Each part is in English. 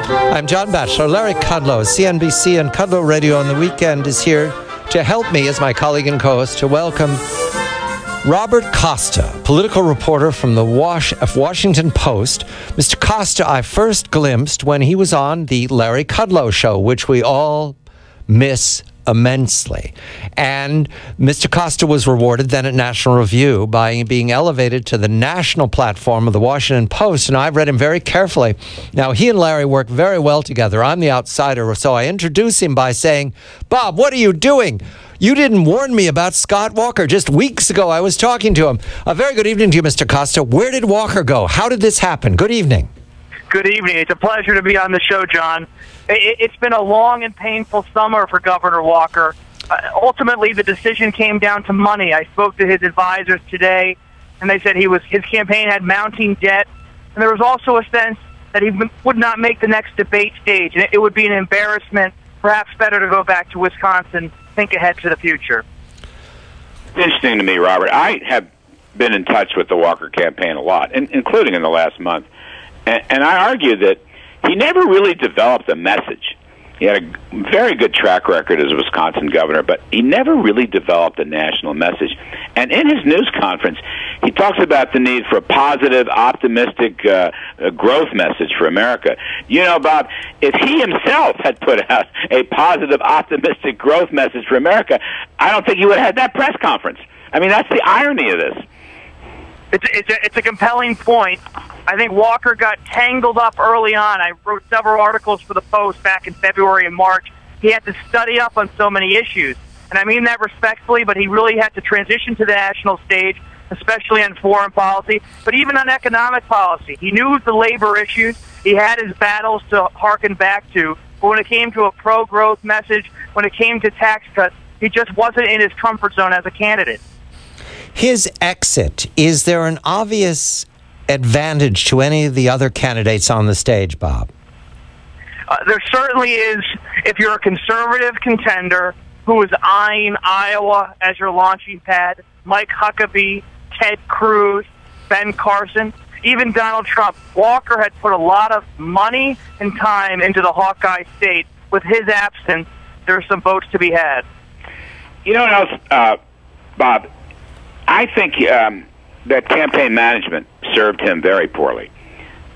I'm John Batchelor. Larry Kudlow, CNBC and Kudlow Radio on the weekend, is here to help me as my colleague and co-host to welcome Robert Costa, political reporter from the Washington Post. Mr. Costa, I first glimpsed when he was on the Larry Kudlow show, which we all miss immensely. And Mr. Costa was rewarded then at National Review by being elevated to the national platform of the Washington Post, and I've read him very carefully. Now, he and Larry work very well together. I'm the outsider, so I introduce him by saying, Bob, what are you doing? You didn't warn me about Scott Walker. Just weeks ago, I was talking to him. A very good evening to you, Mr. Costa. Where did Walker go? How did this happen? Good evening. Good evening. It's a pleasure to be on the show, John. It's been a long and painful summer for Governor Walker. Ultimately, the decision came down to money. I spoke to his advisors today, and they said his campaign had mounting debt, and there was also a sense that he would not make the next debate stage, and it would be an embarrassment. Perhaps better to go back to Wisconsin, think ahead to the future. It's interesting to me, Robert. I have been in touch with the Walker campaign a lot, including in the last month, and I argue that he never really developed a message. He had a very good track record as a Wisconsin governor, but he never really developed a national message. And in his news conference, he talks about the need for a positive, optimistic growth message for America. You know, Bob, if he himself had put out a positive, optimistic growth message for America, I don't think he would have had that press conference. I mean, that's the irony of this. It's a compelling point. I think Walker got tangled up early on. I wrote several articles for the Post back in February and March. He had to study up on so many issues. And I mean that respectfully, but he really had to transition to the national stage, especially on foreign policy, but even on economic policy. He knew the labor issues. He had his battles to hearken back to. But when it came to a pro-growth message, when it came to tax cuts, he just wasn't in his comfort zone as a candidate. His exit, is there an obvious advantage to any of the other candidates on the stage, Bob? There certainly is. If you're a conservative contender who is eyeing Iowa as your launching pad, Mike Huckabee, Ted Cruz, Ben Carson, even Donald Trump, Walker had put a lot of money and time into the Hawkeye state. With his absence, there's some votes to be had. You know what else, Bob? I think that campaign management served him very poorly.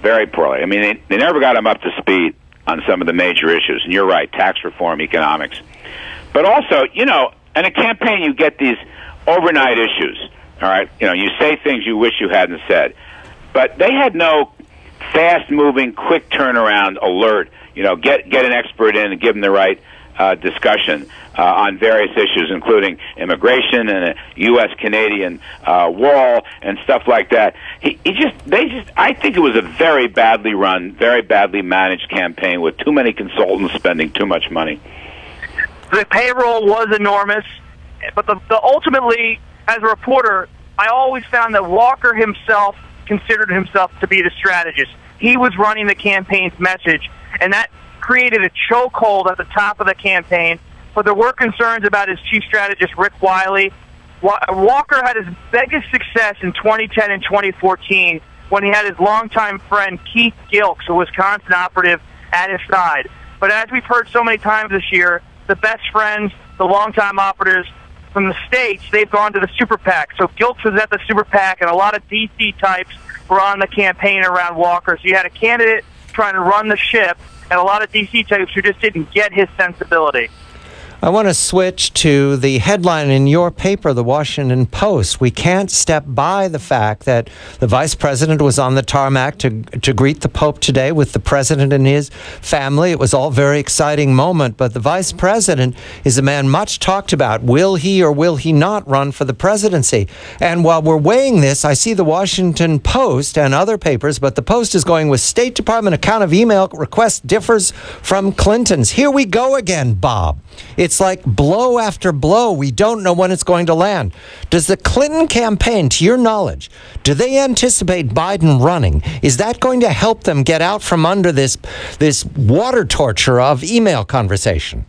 Very poorly. I mean, they never got him up to speed on some of the major issues. And you're right, tax reform, economics. But also, you know, in a campaign you get these overnight issues, all right? You know, you say things you wish you hadn't said. But they had no fast-moving, quick turnaround alert, you know, get an expert in and give them the right discussion on various issues, including immigration and a U.S.-Canadian wall and stuff like that. I think it was a very badly run, very badly managed campaign with too many consultants spending too much money. The payroll was enormous, but ultimately, as a reporter, I always found that Walker himself considered himself to be the strategist. He was running the campaign's message, and that created a chokehold at the top of the campaign, but there were concerns about his chief strategist, Rick Wiley. Walker had his biggest success in 2010 and 2014 when he had his longtime friend Keith Gilks, a Wisconsin operative, at his side. But as we've heard so many times this year, the best friends, the longtime operatives from the states, they've gone to the super PAC. So Gilks was at the super PAC, and a lot of D.C. types were on the campaign around Walker. So you had a candidate trying to run the ship, and a lot of D.C. types who just didn't get his sensibility. I want to switch to the headline in your paper, the Washington Post. We can't step by the fact that the vice president was on the tarmac to greet the Pope today with the president and his family. It was all a very exciting moment, but the vice president is a man much talked about. Will he or will he not run for the presidency? And while we're weighing this, I see the Washington Post and other papers, but the Post is going with State Department account of email request differs from Clinton's. Here we go again, Bob. It's like blow after blow. We don't know when it's going to land. Does the Clinton campaign, to your knowledge, do they anticipate Biden running? Is that going to help them get out from under this water torture of email conversation?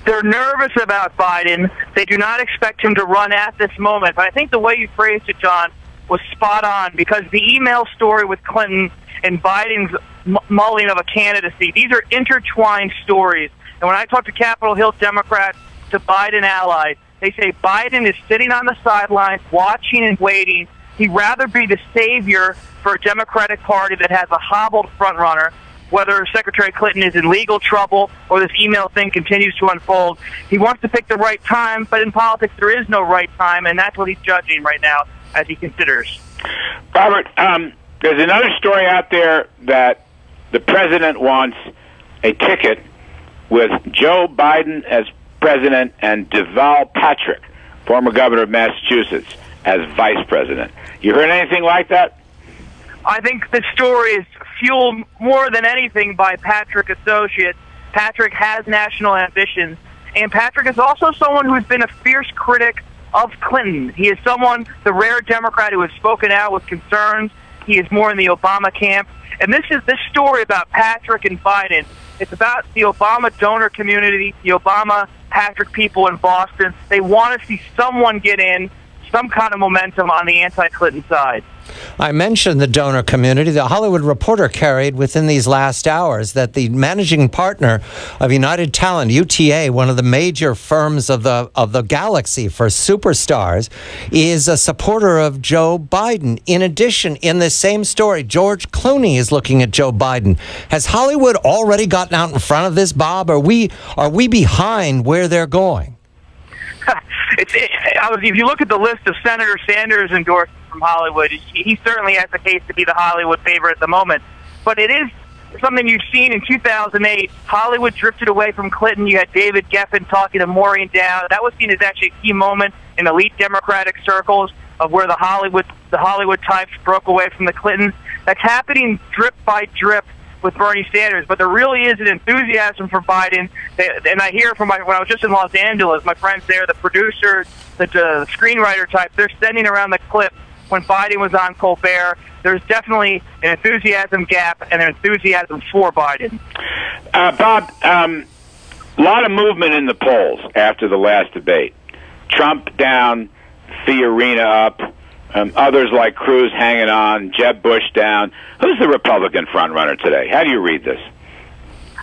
They're nervous about Biden. They do not expect him to run at this moment. But I think the way you phrased it, John, was spot on, because the email story with Clinton and Biden's mulling of a candidacy. These are intertwined stories. And when I talk to Capitol Hill Democrats, to Biden allies, they say Biden is sitting on the sidelines, watching and waiting. He'd rather be the savior for a Democratic Party that has a hobbled frontrunner, whether Secretary Clinton is in legal trouble or this email thing continues to unfold. He wants to pick the right time, but in politics there is no right time, and that's what he's judging right now as he considers. Robert, there's another story out there that the president wants a ticket with Joe Biden as president and Deval Patrick, former governor of Massachusetts, as vice president. You heard anything like that? I think the story is fueled more than anything by Patrick Associates. Patrick has national ambitions, and Patrick is also someone who's been a fierce critic of Clinton. He is someone, the rare Democrat who has spoken out with concerns. He is more in the Obama camp. And this story about Patrick and Biden. It's about the Obama donor community, the Obama Patrick people in Boston. They want to see someone get in, some kind of momentum on the anti-Clinton side. I mentioned the donor community. The Hollywood Reporter carried within these last hours that the managing partner of United Talent, UTA, one of the major firms of the galaxy for superstars, is a supporter of Joe Biden. In addition, in this same story, George Clooney is looking at Joe Biden. Has Hollywood already gotten out in front of this, Bob? Are we behind where they're going? If you look at the list of Senator Sanders endorsements from Hollywood, he certainly has the case to be the Hollywood favorite at the moment. But it is something you've seen in 2008. Hollywood drifted away from Clinton. You had David Geffen talking to Maureen Dowd. That was seen as actually a key moment in elite Democratic circles of where the Hollywood types broke away from the Clintons. That's happening drip by drip with Bernie Sanders, but there really is an enthusiasm for Biden. And I hear from when I was just in Los Angeles, my friends there, the producers, the screenwriter type, they're sending around the clip when Biden was on Colbert. There's definitely an enthusiasm gap and an enthusiasm for Biden. Bob, a lot of movement in the polls after the last debate. Trump down, Fiorina up. Others like Cruz hanging on, Jeb Bush down. Who's the Republican frontrunner today? How do you read this?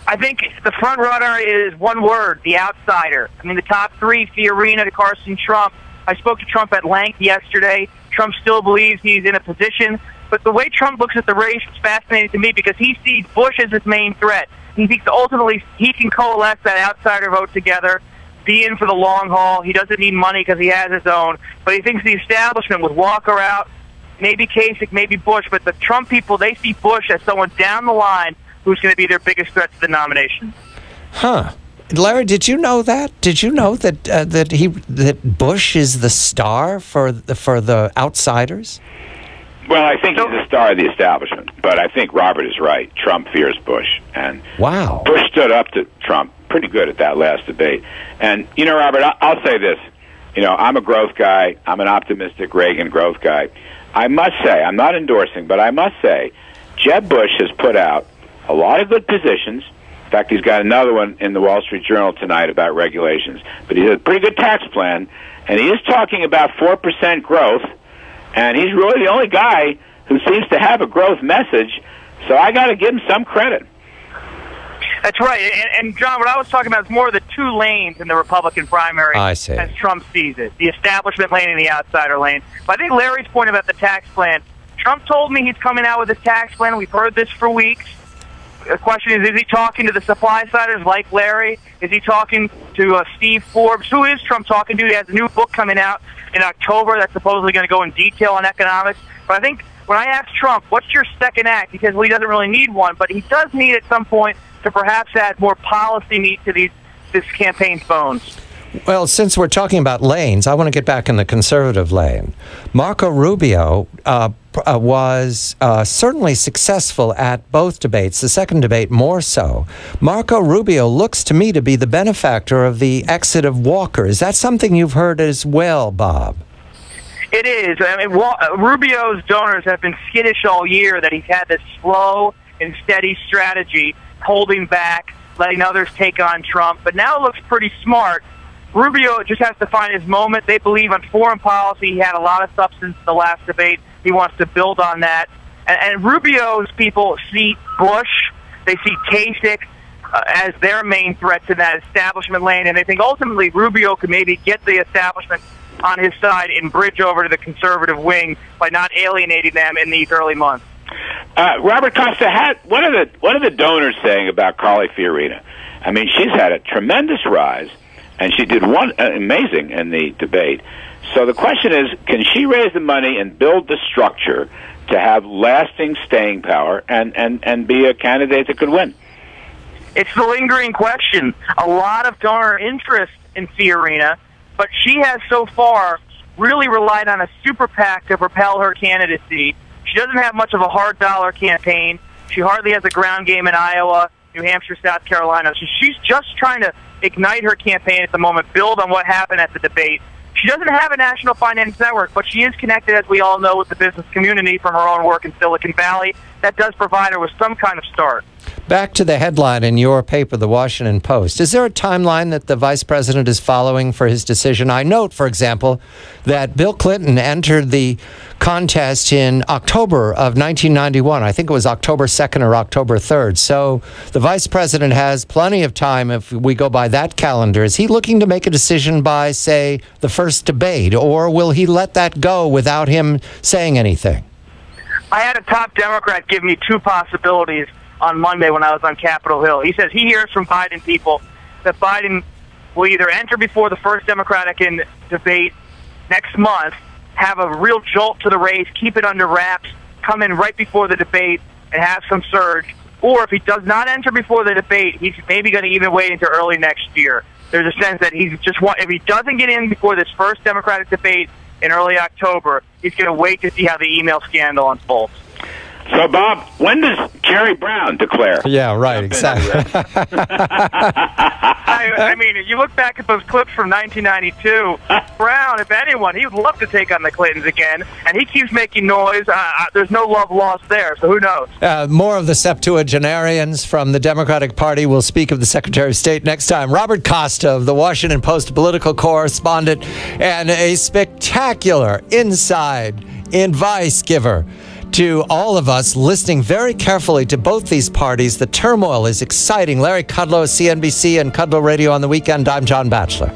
I think the frontrunner is one word, the outsider. I mean, the top three, Fiorina to Carson Trump. I spoke to Trump at length yesterday. Trump still believes he's in a position. But the way Trump looks at the race is fascinating to me because he sees Bush as his main threat. He thinks ultimately he can coalesce that outsider vote together, be in for the long haul. He doesn't need money because he has his own. But he thinks the establishment would Walker out, maybe Kasich, maybe Bush. But the Trump people, they see Bush as someone down the line who's going to be their biggest threat to the nomination. Huh. Larry, did you know that? Did you know that Bush is the star for the outsiders? Well, I think he's the star of the establishment, but I think Robert is right. Trump fears Bush, and wow, Bush stood up to Trump pretty good at that last debate. And you know, Robert, I'll say this: you know, I'm a growth guy. I'm an optimistic Reagan growth guy. I must say, I'm not endorsing, but I must say, Jeb Bush has put out a lot of good positions. In fact, he's got another one in the Wall Street Journal tonight about regulations. But he has a pretty good tax plan, and he is talking about 4% growth. And he's really the only guy who seems to have a growth message, so I got to give him some credit. That's right. And John, what I was talking about is more of the two lanes in the Republican primary as Trump sees it, the establishment lane and the outsider lane. But I think Larry's point about the tax plan, Trump told me he's coming out with his tax plan. We've heard this for weeks. The question is he talking to the supply-siders like Larry? Is he talking to Steve Forbes? Who is Trump talking to? He has a new book coming out in October that's supposedly going to go in detail on economics. But I think when I asked Trump, what's your second act? Because he doesn't really need one, but he does need at some point to perhaps add more policy meat to this campaign's bones. Well, since we're talking about lanes, I want to get back in the conservative lane. Marco Rubio was certainly successful at both debates, the second debate more so. Marco Rubio looks to me to be the benefactor of the exit of Walker. Is that something you've heard as well, Bob? It is. I mean, Rubio's donors have been skittish all year that he's had this slow and steady strategy, holding back, letting others take on Trump. But now it looks pretty smart. Rubio just has to find his moment. They believe on foreign policy. He had a lot of substance in the last debate. He wants to build on that. And Rubio's people see Bush, they see Kasich as their main threats in that establishment lane, and they think ultimately Rubio could maybe get the establishment on his side and bridge over to the conservative wing by not alienating them in these early months. Robert Costa, what are the donors saying about Carly Fiorina? I mean, she's had a tremendous rise, and she did amazing in the debate. So the question is, can she raise the money and build the structure to have lasting staying power and be a candidate that could win? It's the lingering question. A lot of donor interest in Fiorina, but she has so far really relied on a super PAC to propel her candidacy. She doesn't have much of a hard dollar campaign. She hardly has a ground game in Iowa, New Hampshire, South Carolina. So she's just trying to ignite her campaign at the moment, build on what happened at the debate. She doesn't have a national finance network, but she is connected, as we all know, with the business community from her own work in Silicon Valley. That does provide her with some kind of start. Back to the headline in your paper, the Washington Post. Is there a timeline that the vice president is following for his decision? I note, for example, that Bill Clinton entered the contest in October of 1991. I think it was October 2nd or October 3rd. So the vice president has plenty of time if we go by that calendar. Is he looking to make a decision by, say, the first debate, or will he let that go without him saying anything? I had a top Democrat give me two possibilities on Monday when I was on Capitol Hill. He says he hears from Biden people that Biden will either enter before the first Democratic debate next month, have a real jolt to the race, keep it under wraps, come in right before the debate and have some surge, or if he does not enter before the debate, he's maybe going to even wait until early next year. There's a sense that he's just if he doesn't get in before this first Democratic debate in early October, he's going to wait to see how the email scandal unfolds. So, Bob, when does Jerry Brown declare? Yeah, right, exactly. I mean, you look back at those clips from 1992, Brown, if anyone, he would love to take on the Clintons again, and he keeps making noise. There's no love lost there, so who knows? More of the septuagenarians from the Democratic Party. We'll speak of the Secretary of State next time. Robert Costa of the Washington Post political correspondent and a spectacular inside advice giver to all of us listening very carefully to both these parties. The turmoil is exciting. Larry Kudlow, CNBC and Kudlow Radio on the Weekend. I'm John Batchelor.